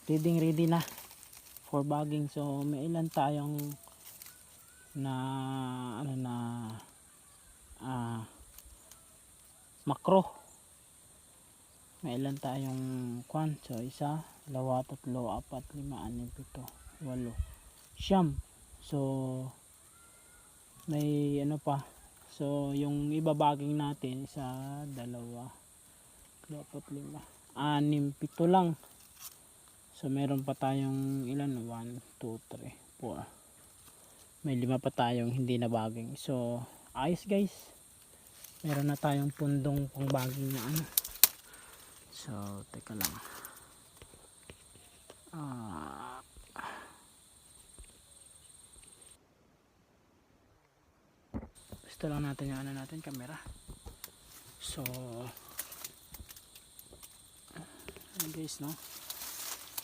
ready na for bagging. So may ilan tayong na ano na makro. May ilan tayong kwan. So isa, dalawa, tatlo, apat, lima, anim, pito, walo, siyam. So may ano pa. So yung ibabaging natin isa, dalawa, tatlo, apat, lima, anim, pito lang. So meron pa tayong ilan, 1, 2, 3, 4, may 5 pa tayong hindi na baging. So ayos guys, meron na tayong pundong pang baging na ano. So teka lang, gusto lang natin yung ano natin, camera. So guys, no,